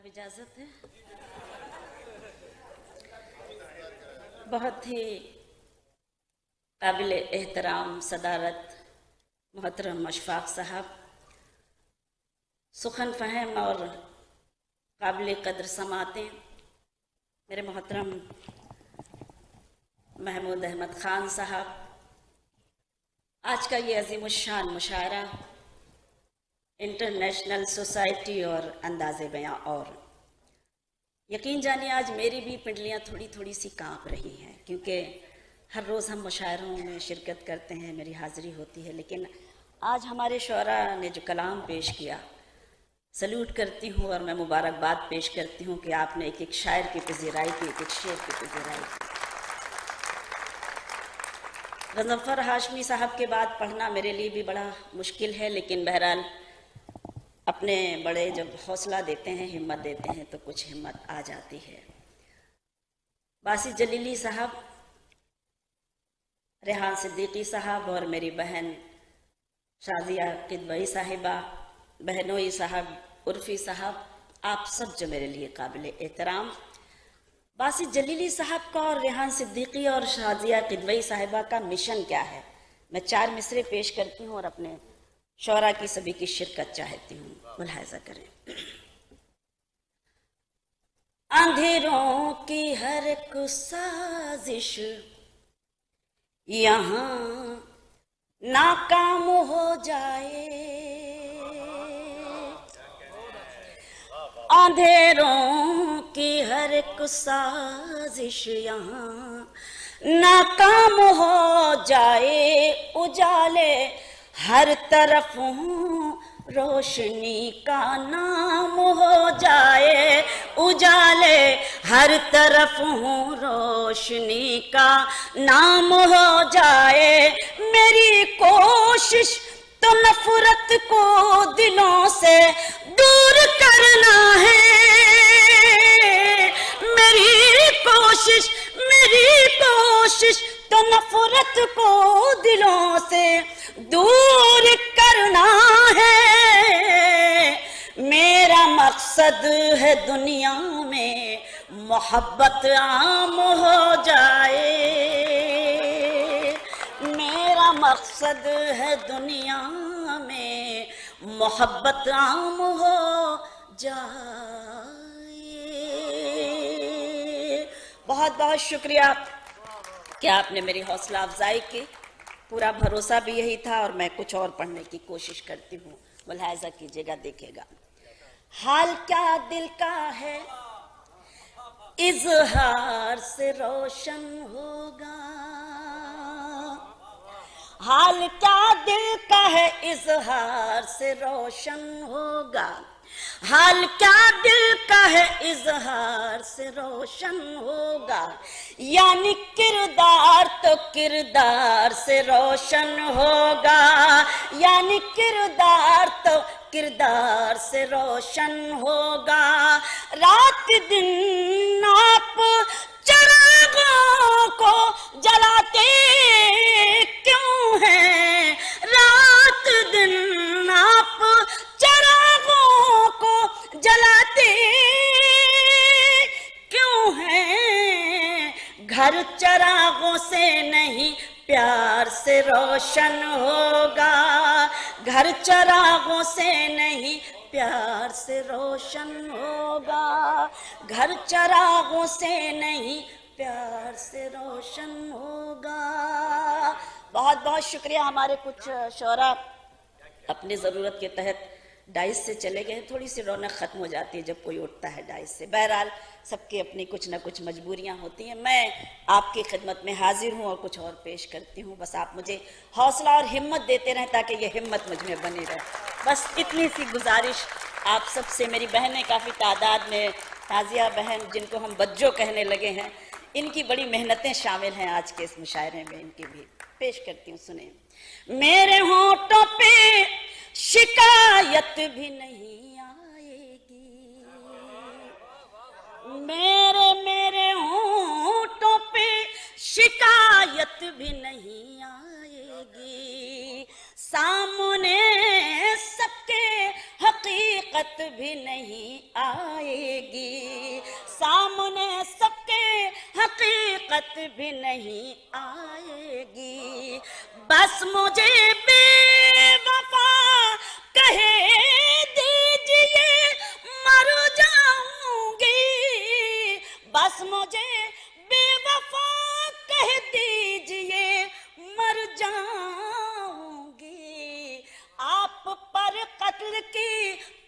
जनाब इजाज़त है। बहुत ही काबिल एहतराम सदारत मोहतरम अशफाक साहब, सुखन फ़हम और काबिल कदर समातें मेरे मोहतरम महमूद अहमद ख़ान साहब, आज का ये अज़ीमुश्शान मुशायरा इंटरनेशनल सोसाइटी और अंदाज़े बयां, और यकीन जानिए आज मेरी भी पिंडलियाँ थोड़ी थोड़ी सी काँप रही हैं, क्योंकि हर रोज़ हम मुशायरों में शिरकत करते हैं, मेरी हाज़िरी होती है, लेकिन आज हमारे शोरा ने जो कलाम पेश किया, सल्यूट करती हूँ और मैं मुबारकबाद पेश करती हूँ कि आपने एक एक शायर की पज़ीराई की, एक एक शेर की पज़ीराई की। गज़नफ़र हाशमी साहब के बाद पढ़ना मेरे लिए भी बड़ा मुश्किल है, लेकिन बहरहाल अपने बड़े जब हौसला देते हैं, हिम्मत देते हैं, तो कुछ हिम्मत आ जाती है। बासित जलीली साहब, रेहान सिद्दीकी साहब और मेरी बहन शाजिया किदवई साहिबा, बहनोई साहब, उर्फ़ी साहब, आप सब जो मेरे लिए काबिल एहतराम। बासित जलीली साहब का और रेहान सिद्दीकी और शाजिया किदवई साहिबा का मिशन क्या है, मैं 4 मिसरे पेश करती हूँ और अपने शौरा की सभी की शिरकत चाहती हूँ, मुलाहिज़ा करें। अंधेरों की हर एक साजिश यहाँ नाकाम हो जाए, अंधेरों की हर एक साजिश यहाँ नाकाम हो जाए, उजाले हर तरफ रोशनी का नाम हो जाए, उजाले हर तरफ रोशनी का नाम हो जाए। मेरी कोशिश तो नफरत को दिलों से दूर करना है, मेरी कोशिश तो नफरत को दिलों से दूर करना है। मेरा मकसद है दुनिया में मोहब्बत आम हो जाए, मेरा मकसद है दुनिया में मोहब्बत आम हो जाए। बहुत बहुत शुक्रिया कि आपने मेरी हौसला अफजाई की, पूरा भरोसा भी यही था और मैं कुछ और पढ़ने की कोशिश करती हूँ, मुलाहिज़ा कीजिएगा, देखिएगा। हाल क्या दिल का है इज़हार से रोशन होगा, हाल क्या दिल का है इज़हार से रोशन होगा, हाल क्या दिल का है इज़हार से रोशन होगा, यानी किरदार तो किरदार से रोशन होगा, यानी किरदार तो किरदार से रोशन होगा। रात दिन आप चिरागों को जलाते क्यों हैं, रात दिन आप चिरागों को जलाते क्यों हैं, घर चिरागों से नहीं प्यार से रोशन होगा, घर चिरागों से नहीं प्यार से रोशन होगा, घर चिरागों से नहीं प्यार से रोशन होगा। बहुत बहुत शुक्रिया। हमारे कुछ शौरा अपनी ज़रूरत के तहत डाइस से चले गए, थोड़ी सी रौनक ख़त्म हो जाती है जब कोई उठता है डाइस से। बहरहाल सबकी अपनी कुछ न कुछ मजबूरियां होती हैं, मैं आपकी खिदमत में हाजिर हूँ और कुछ और पेश करती हूँ। बस आप मुझे हौसला और हिम्मत देते रहें ताकि ये हिम्मत मुझ में बनी रहे, बस इतनी सी गुजारिश आप सबसे। मेरी बहनें काफ़ी तादाद में, ताज़िया बहन जिनको हम बज्जो कहने लगे हैं, इनकी बड़ी मेहनतें शामिल हैं आज के इस मुशायरे में, इनकी भी पेश करती हूँ, सुने। मेरे होंठों पे शिकायत भी नहीं आएगी, मेरे होंठों पे शिकायत भी नहीं आएगी, सामने सबके हक हकीकत भी नहीं आएगी, सामने सबके हकीकत भी नहीं आएगी। बस मुझे बेवफा कहे दीजिए मर जाऊंगी, बस मुझे बेवफा कह दीजिए मर जाऊंगी। आप पर कत्ल की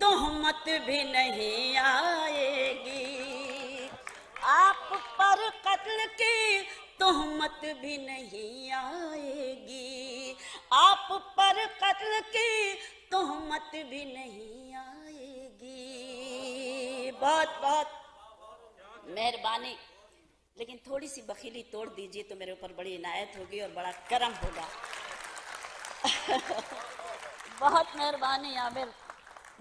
तोहमत भी नहीं आएगी, आप पर कत्ल की तोहमत भी नहीं आएगी, आप पर कत्ल की तोहमत भी नहीं आएगी। बहुत बहुत मेहरबानी, लेकिन थोड़ी सी बखीली तोड़ दीजिए तो मेरे ऊपर बड़ी इनायत होगी और बड़ा करम होगा। बहुत मेहरबानी आमिर,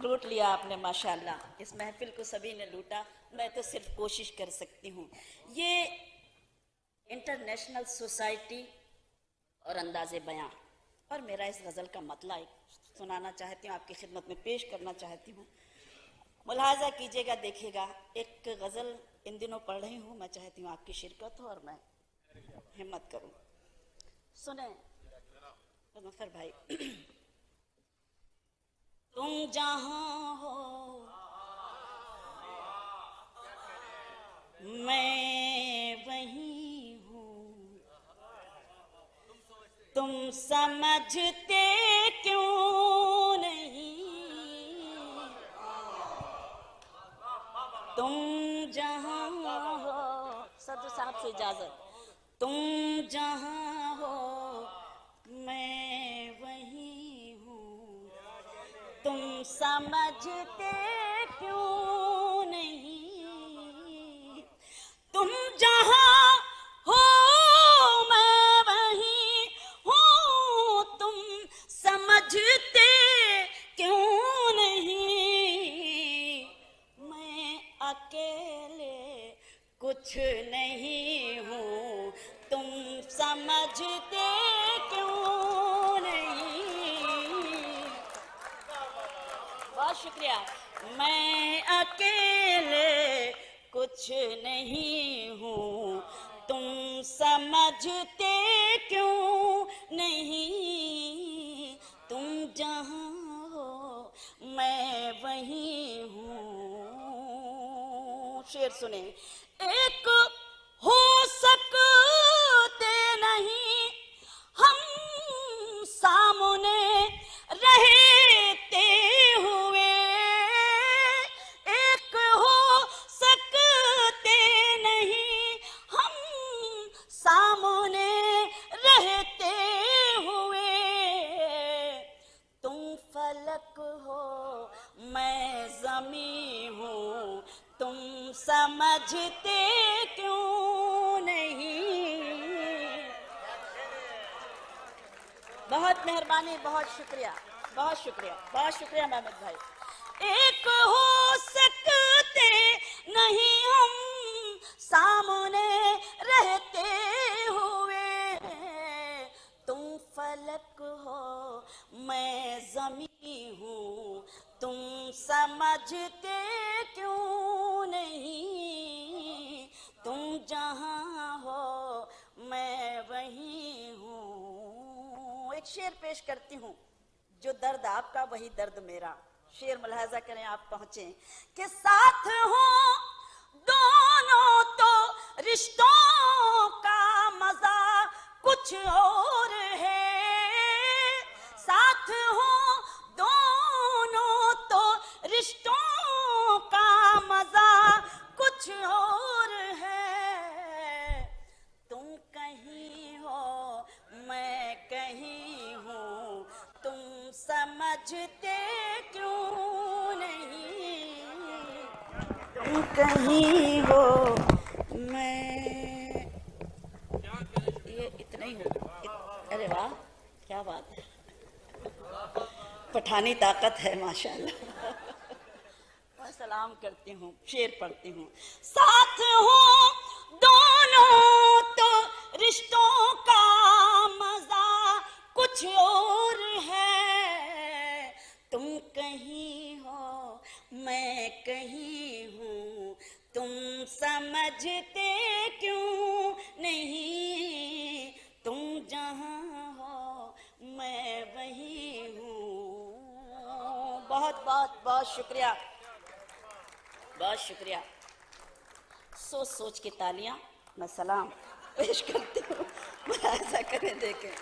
लूट लिया आपने माशाल्लाह। इस महफिल को सभी ने लूटा, मैं तो सिर्फ कोशिश कर सकती हूँ। ये इंटरनेशनल सोसाइटी और अंदाज़े बयां, और मेरा इस गज़ल का मतलब सुनाना चाहती हूँ, आपकी खिदमत में पेश करना चाहती हूँ। मुलाहाजा कीजिएगा, देखिएगा। एक गज़ल इन दिनों पढ़ रही हूँ, मैं चाहती हूँ आपकी शिरकत हो और मैं हिम्मत करूँ। सुने मुजफ्फर भाई। तुम जहाँ हो मैं वहीं हूँ, तुम समझते क्यों नहीं, तुम जहाँ हो, सदर साहब से इजाजत, तुम जहाँ हो मैं वहीं हूँ, तुम समझते क्यों नहीं, तुम जहाँ हो मैं वहीं हूँ, तुम समझते क्यों नहीं, मैं अकेले कुछ नहीं हूँ, तुम समझते क्यों नहीं। बहुत शुक्रिया। मैं अकेले कुछ नहीं हूँ, तुम समझते क्यों नहीं, तुम जहाँ हो मैं वहीं हूँ। शेर सुने। एक हो सकते नहीं हम सामने रहते हुए, एक हो सकते नहीं हम सामने रहते हुए, तुम फलक हो मैं ज़मीं हूँ, तुम समझते क्यों नहीं। बहुत मेहरबानी, बहुत शुक्रिया, बहुत शुक्रिया, बहुत शुक्रिया महमूद भाई। एक हो सकते नहीं हम सामने रहते हुए, तुम फलक हो मैं ज़मीं हूँ, तुम समझते क्यों नहीं, तुम जहाँ हो मैं वहीं हूँ। एक शेर पेश करती हूँ, जो दर्द आपका वही दर्द मेरा। शेर मुलाहाजा करें, आप पहुंचे कि साथ हो दोनों तो रिश्तों का मजा कुछ और है, साथ हो दोनों तो रिश्तों का मजा कुछ और है, तुम कहीं हो मैं कहीं हूँ, तुम समझते क्यों नहीं, तुम कहीं हो मैं, ये इतना ही हो। अरे वाह, क्या बात है, पठानी ताकत है माशाल्लाह। मैं सलाम करती हूँ, शेर पढ़ती हूँ। साथ हो दोनों तो रिश्तों का मजा कुछ और है, तुम कहीं हो बहुत बहुत बहुत शुक्रिया, बहुत शुक्रिया। सोच सोच के तालियां, मैं सलाम पेश करती हूँ। ऐसा करें, देखें,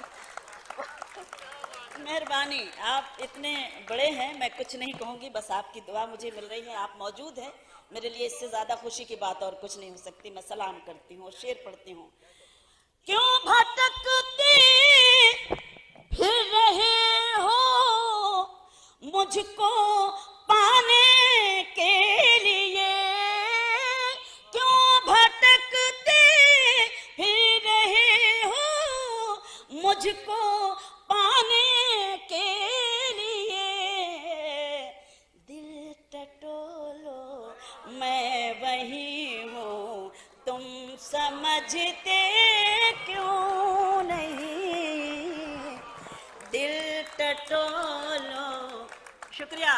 मेहरबानी। आप इतने बड़े हैं, मैं कुछ नहीं कहूँगी, बस आपकी दुआ मुझे मिल रही है, आप मौजूद हैं, मेरे लिए इससे ज़्यादा खुशी की बात और कुछ नहीं हो सकती। मैं सलाम करती हूँ और शेर पढ़ती हूँ। क्यों भटकते फिर रहे हो मुझको पाने के लिए, क्यों भटकते फिर रहे हो मुझको पाने के लिए, दिल टटोलो मैं वही हूँ, तुम समझते क्यों नहीं, दिल टटोलो, शुक्रिया,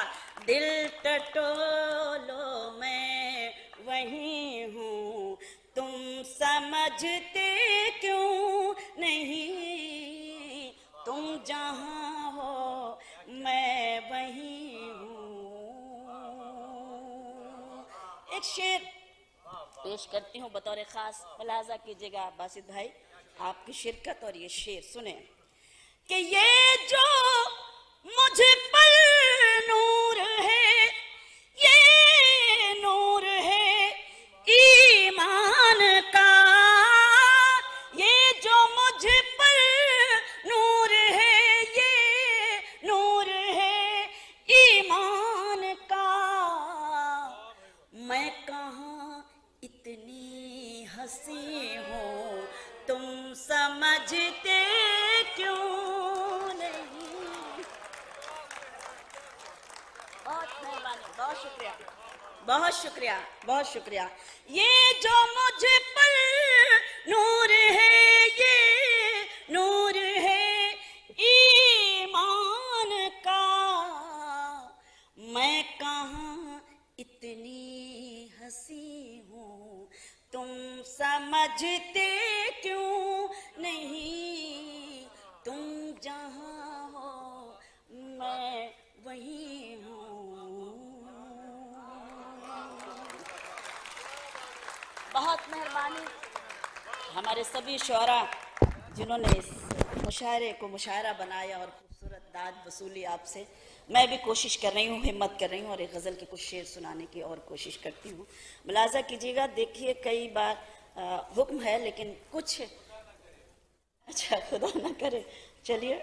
दिल टटोलो मैं वही हूँ, तुम समझते क्यों नहीं, तुम जहाँ हो मैं वही हूँ। एक शेर पेश करती हूँ बतौर खास, मुलाजा कीजिएगा बासित भाई, आपकी शिरकत और ये शेर सुने कि ये जो मुझ पर नूर है, ये नूर है ईमान का, ये जो मुझ पर नूर है, ये नूर है ईमान का, मैं कहाँ इतनी हंसी हूँ, तुम समझते क्यों नहीं। बहुत मेहरबानी, बहुत शुक्रिया, बहुत शुक्रिया, बहुत शुक्रिया। ये जो मुझ पर नूर है, ये नूर है ईमान का, मैं कहाँ इतनी हंसी हूँ, तुम समझते क्यों नहीं, तुम जहाँ हो मैं वही हूँ। बहुत मेहरबानी हमारे सभी शुअरा जिन्होंने इस मुशायरे को मुशायरा बनाया और खूबसूरत दाद वसूली आपसे। मैं भी कोशिश कर रही हूँ, हिम्मत कर रही हूँ और एक गज़ल के कुछ शेर सुनाने की और कोशिश करती हूँ। मुलाजा कीजिएगा, देखिए कई बार हुक्म है लेकिन कुछ, अच्छा खुदा ना करे, चलिए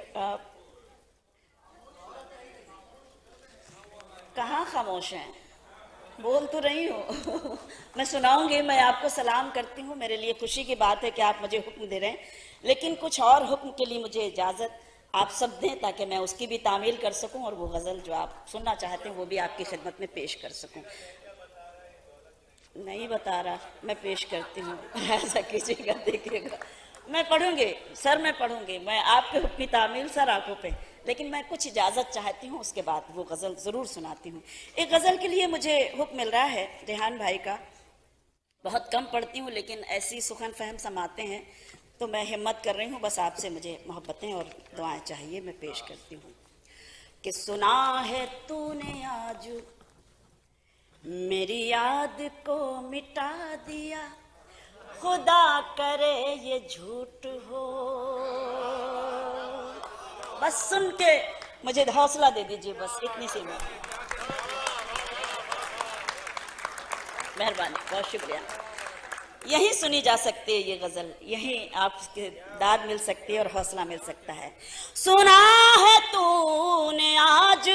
कहाँ खामोश हैं, बोल तो रही हूँ। मैं सुनाऊंगी, मैं आपको सलाम करती हूँ, मेरे लिए खुशी की बात है कि आप मुझे हुक्म दे रहे हैं, लेकिन कुछ और हुक्म के लिए मुझे इजाज़त आप सब दें ताकि मैं उसकी भी तामील कर सकूं और वो गज़ल जो आप सुनना चाहते हैं वो भी आपकी खिदमत में पेश कर सकूं। नहीं बता रहा, मैं पेश करती हूँ, ऐसा कीजिएगा, देखिएगा। मैं पढ़ूंगी सर, मैं पढ़ूंगी, मैं आपके हुक्म की तामील सर आंखों पे, लेकिन मैं कुछ इजाज़त चाहती हूँ, उसके बाद वो गज़ल ज़रूर सुनाती हूँ। एक गज़ल के लिए मुझे हुक्म मिल रहा है रेहान भाई का, बहुत कम पढ़ती हूँ लेकिन ऐसी सुखन फहम समाते हैं तो मैं हिम्मत कर रही हूँ, बस आपसे मुझे मोहब्बतें और दुआएं चाहिए, मैं पेश करती हूँ कि सुना है तूने आज मेरी याद को मिटा दिया, खुदा करे ये झूठ हो। बस सुन के मुझे हौसला दे दीजिए, बस इतनी सी मेहरबानी, बहुत शुक्रिया। यही सुनी जा सकती है ये गज़ल, यही आपके दाद मिल सकती है और हौसला मिल सकता है। सुना है तूने आज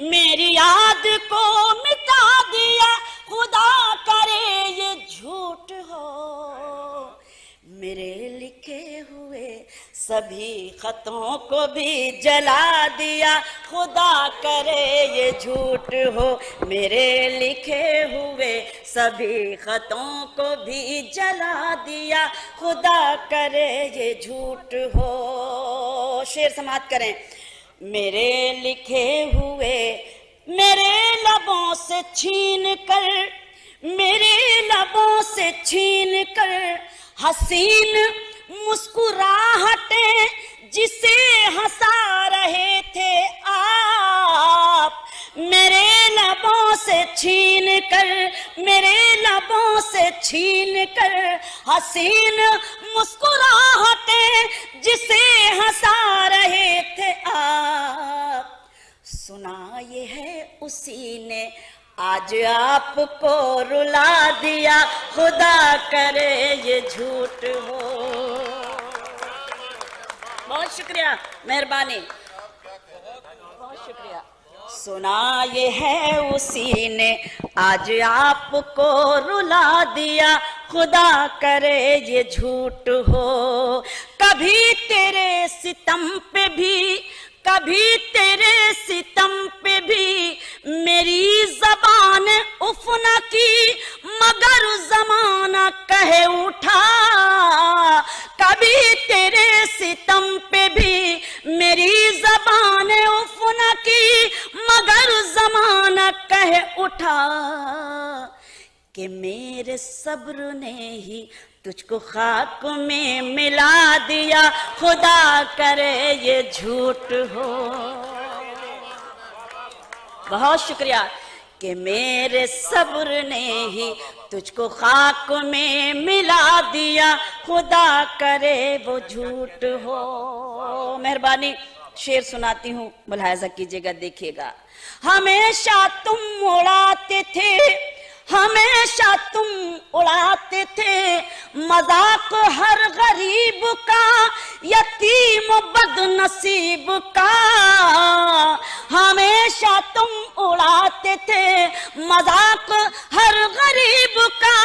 मेरी याद को मिटा दिया, खुदा करे ये झूठ हो, मेरे लिखे हुए सभी खतों को भी जला दिया, खुदा करे ये झूठ हो, मेरे लिखे हुए सभी खतों को भी जला दिया, खुदा करे ये झूठ हो। शेर समाप्त करें। मेरे लिखे हुए मेरे लबों से छीन कर, मेरे लबों से छीन कर हसीन मुस्कुराहटें जिसे हंसा रहे थे आप, मेरे हसीन मुस्कुराहटें जिसे हंसा रहे थे आप, सुना ये है उसी ने आज आपको रुला दिया, खुदा करे ये झूठ हो। बहुत शुक्रिया, मेहरबानी, बहुत शुक्रिया। सुना ये है उसी ने आज आपको रुला दिया, खुदा करे ये झूठ हो। कभी तेरे सितम पे भी, कभी तेरे सितम पे भी मेरी जबान उफ न की, मगर जमाना कहे उठा। कभी तेरे सितम पे भी मेरी जबान उफ न की, मगर जमाना कहे उठा कि मेरे सब्र ने ही तुझको खाक में मिला दिया, खुदा करे ये झूठ हो। बहुत शुक्रिया कि मेरे सब्र ने ही तुझको खाक में मिला दिया, खुदा करे वो झूठ हो। मेहरबानी, शेर सुनाती हूँ, मुलाहिजा कीजिएगा, देखिएगा। हमेशा तुम उड़ाते थे, हमेशा तुम उड़ाते थे मजाक हर गरीब का, यतीम बदनसीब का। हमेशा तुम उड़ाते थे मजाक हर गरीब का,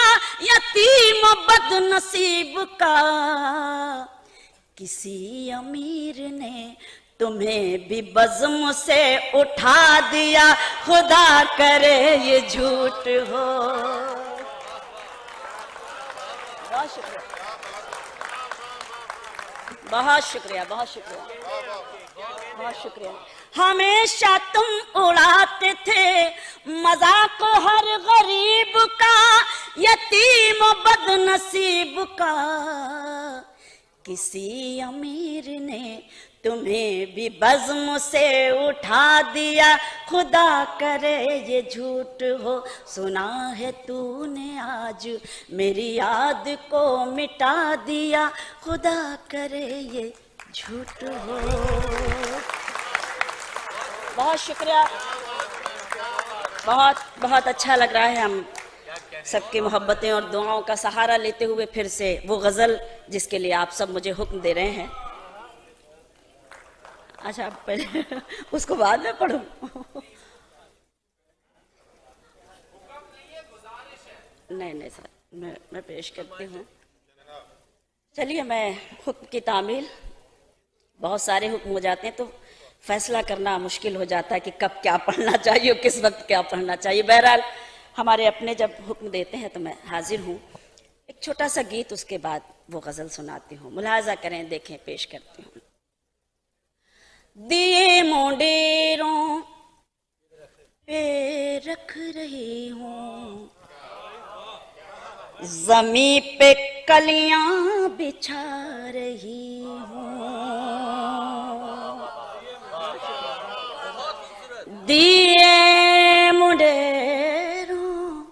यतीम बदनसीब का। किसी अमीर ने तुम्हें भी बज़्म से उठा दिया, खुदा करे ये झूठ हो। बहुत शुक्रिया, बहुत शुक्रिया, बहुत शुक्रिया, बहुत शुक्रिया। हमेशा तुम उड़ाते थे मजाक हर गरीब का, यतीम बदनसीब का। किसी अमीर ने तुम्हें भी बज़्म से उठा दिया, खुदा करे ये झूठ हो। सुना है तूने आज मेरी याद को मिटा दिया, खुदा करे ये झूठ हो। बहुत शुक्रिया, बहुत बहुत अच्छा लग रहा है। हम सबकी मोहब्बतें और दुआओं का सहारा लेते हुए फिर से वो गज़ल जिसके लिए आप सब मुझे हुक्म दे रहे हैं। अच्छा, पहले उसको बाद में पढ़ूं? नहीं नहीं सर, मैं पेश करती हूँ। चलिए, मैं हुक्म की तामील, बहुत सारे हुक्म हो जाते हैं तो फैसला करना मुश्किल हो जाता है कि कब क्या पढ़ना चाहिए और किस वक्त क्या पढ़ना चाहिए। बहरहाल हमारे अपने जब हुक्म देते हैं तो मैं हाजिर हूँ। एक छोटा सा गीत, उसके बाद वो गज़ल सुनाती हूँ, मुलाहाजा करें, देखें, पेश करती हूँ। दिए मोडेरों पे रख रही हूँ, ज़मीं पे कलियां बिछा रही हूँ। दिए मुंडेरों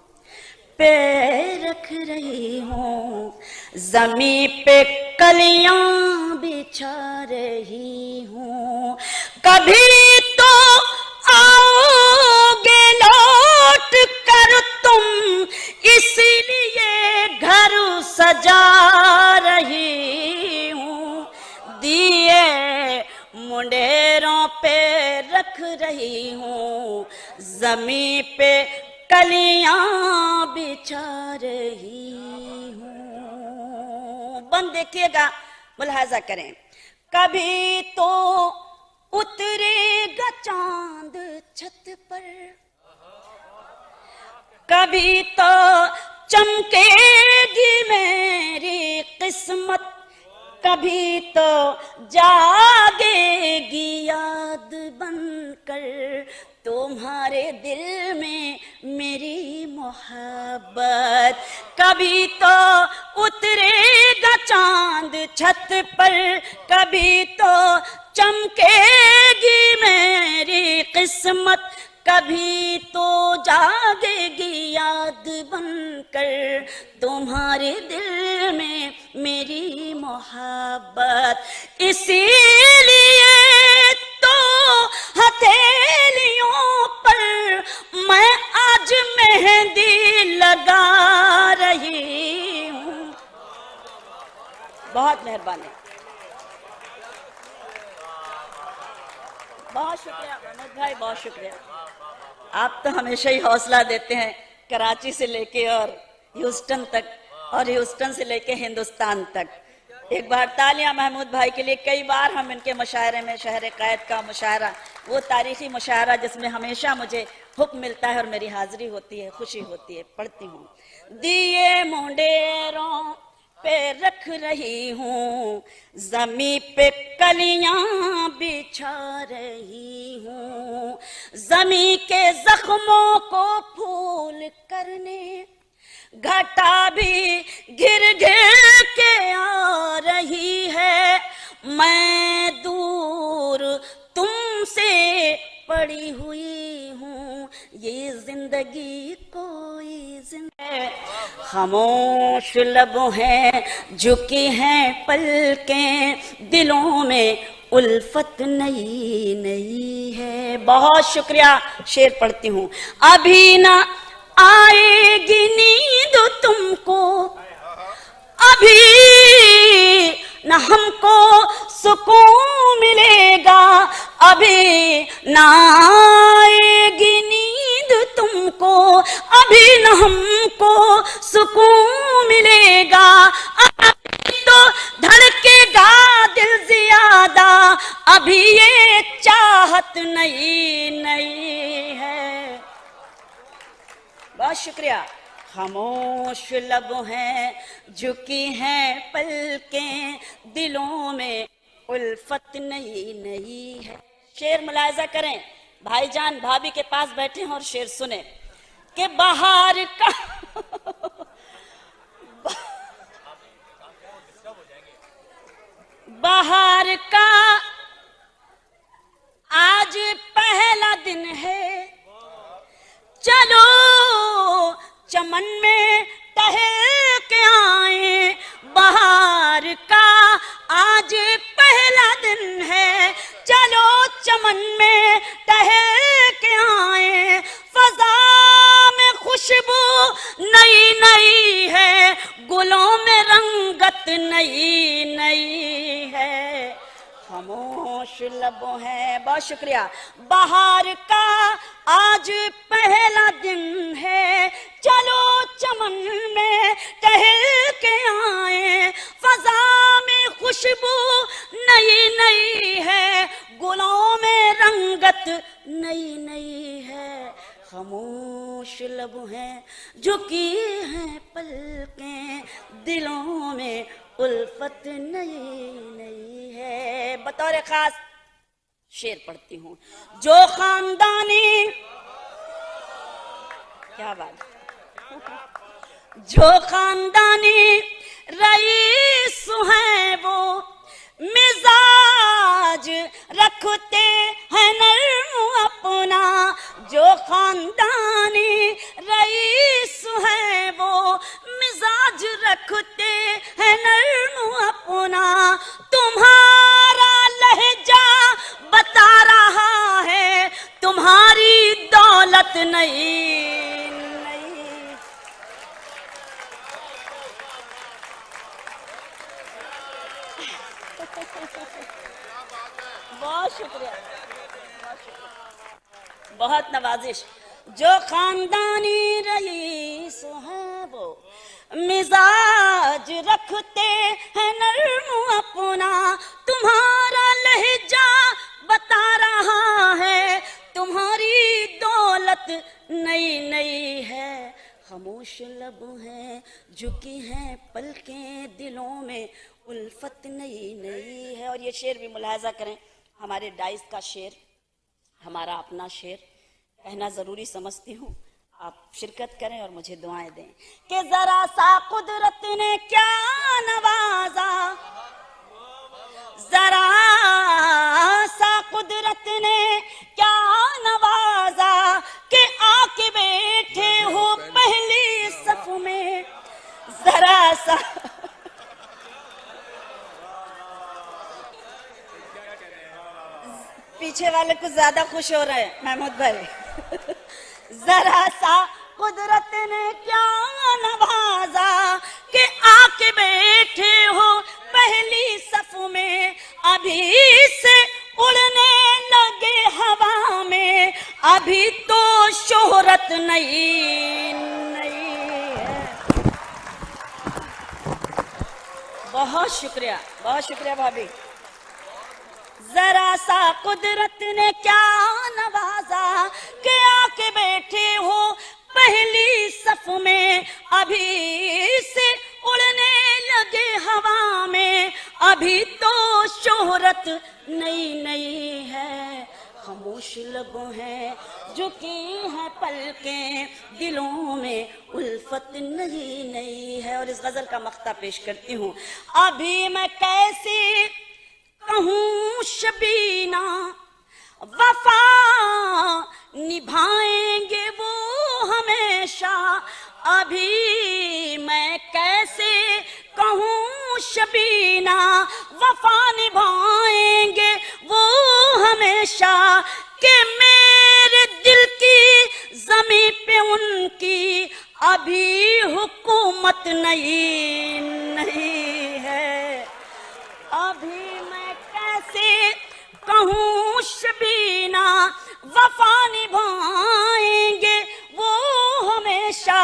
पे रख रही हूँ, ज़मीं पे कलियां बिछा रही हूँ। कभी तो आओगे लौट कर तुम, इसलिए घर सजा रही हूँ। दिए मुंडेरों पे रख रही हूँ, ज़मीं पे कलियां बिछा रही हूँ। बंद देखिएगा, मुलाहाजा करें। कभी तो उतरेगा चांद छत पर, कभी तो चमकेगी मेरी किस्मत, कभी तो जागेगी याद बनकर तुम्हारे दिल में मेरी मोहब्बत। कभी तो उतरेगा चांद छत पर, कभी तो चमकेगी मेरी किस्मत, कभी तो जागेगी याद बनकर तुम्हारे दिल में मेरी मोहब्बत, इसीलिए तो हथेलियों पर मैं आज मेहंदी लगा रही हूँ। बहुत मेहरबानी, बहुत शुक्रिया महमूद भाई, बहुत शुक्रिया। आप तो हमेशा ही हौसला देते हैं, कराची से लेके और ह्यूस्टन तक, और ह्यूस्टन से लेके हिंदुस्तान तक। एक बार तालियां महमूद भाई के लिए। कई बार हम इनके मुशायरे में, शहर कैद का मुशायरा, वो तारीखी मुशायरा जिसमें हमेशा मुझे हुक्म मिलता है और मेरी हाजिरी होती है, खुशी होती है, पढ़ती हूँ। दिए मुंडेरों पे रख रही हूँ, जमी पे कलियां बिछा रही हूँ, जमी के जख्मों को फूल करने घटा भी घिर घिर के आ रही है। मैं दूर तुमसे पड़ी हुई हूँ, ये जिंदगी कोई जिंदगी, खामोश लबों हैं झुकी हैं पलकें, दिलों में उल्फत नई नई है। बहुत शुक्रिया। शेर पढ़ती हूँ। अभी ना आएगी नींद तुमको, अभी न हमको सुकून मिलेगा, अभी न आएगी नींद तुमको, अभी न हमको सुकून मिलेगा, अभी तो धड़केगा दिल ज्यादा, अभी ये चाहत नई नई है। बहुत शुक्रिया। खामोश लब हैं झुकी हैं पलकें, दिलों में उल्फत नई नई है। शेर मुलायजा करें, भाईजान भाभी के पास बैठे हैं और शेर सुने कि बाहर का बाहर का आज पहला दिन है, चलो चमन में टहल के आए। बाहर का आज पहला दिन है, चलो चमन में टहल के आए। फजा में खुशबू नई नई है, गुलों में रंगत नई नई है, खामोश लबों है। बहुत शुक्रिया। बाहर का आज पहला दिन है, चलो चमन में टहल के आए। फजा में खुशबू नई नई है, गुलों में रंगत नई नई है, खामोश लब हैं झुकी हैं पलकें, दिलों में उल्फत नई नई है। बतौर खास शेर पढ़ती हूँ। जो खानदानी, क्या बात, जो खानदानी रईस हैं वो मिजाज रखते हैं नर्म अपना। जो खानदानी रईस हैं वो मिजाज रखते हैं नर्म अपना। तुम्हारा लहजा बता रहा है तुम्हारी दौलत नहीं। बहुत शुक्रिया, बहुत नवाजिश। जो खानदानी रईस हैं वो मिजाज रखते हैं नर्म अपना। तुम्हारा लहजा बता रहा है तुम्हारी दौलत नई नई है, खामोश लब हैं झुकी हैं पलकें, दिलों में उल्फत नई नई है। और ये शेर भी मुलाहजा करें, हमारे डाइस का शेर, हमारा अपना शेर कहना ज़रूरी समझती हूँ। आप शिरकत करें और मुझे दुआएं दें कि ज़रा सा कुदरत ने क्या नवाजा, ज़रा सा कुदरत ने क्या नवाजा, पीछे वाले कुछ ज्यादा खुश हो रहे हैं महमूद भाई। जरा सा कुदरत ने क्या नवाजा कि आके बैठे हो पहली सफ में, अभी से उड़ने लगे हवा में, अभी तो शोहरत नहीं है। बहुत शुक्रिया भाभी। जरा सा कुदरत ने क्या नवाजा कि आके बैठे हो पहली सफ में, अभी से उड़ने लगे हवा में, अभी तो शोहरत नई है। खामोश लबों हैं झुकी हैं पलकें, दिलों में उल्फत नई है। और इस गजल का मख्ता पेश करती हूँ। अभी मैं कैसे कहूँ शबीना, वफा निभाएंगे वो हमेशा। अभी मैं कैसे कहूँ शबीना, वफा निभाएंगे वो हमेशा, कि मेरे दिल की ज़मीं पे उनकी अभी हुकूमत नहीं है। अभी मैं कैसे कहूँ शबीना, वफा निभाएंगे वो हमेशा,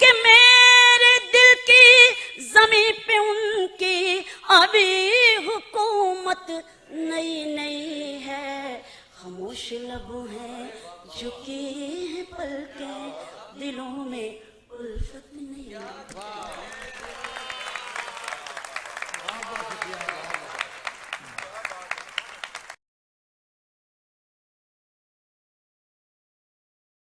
कि मेरे दिल की ज़मीं पे उनकी अभी हुकूमत नई है। खामोश लबों हैं झुकी हैं पलकें, दिलों में उल्फत नहीं है।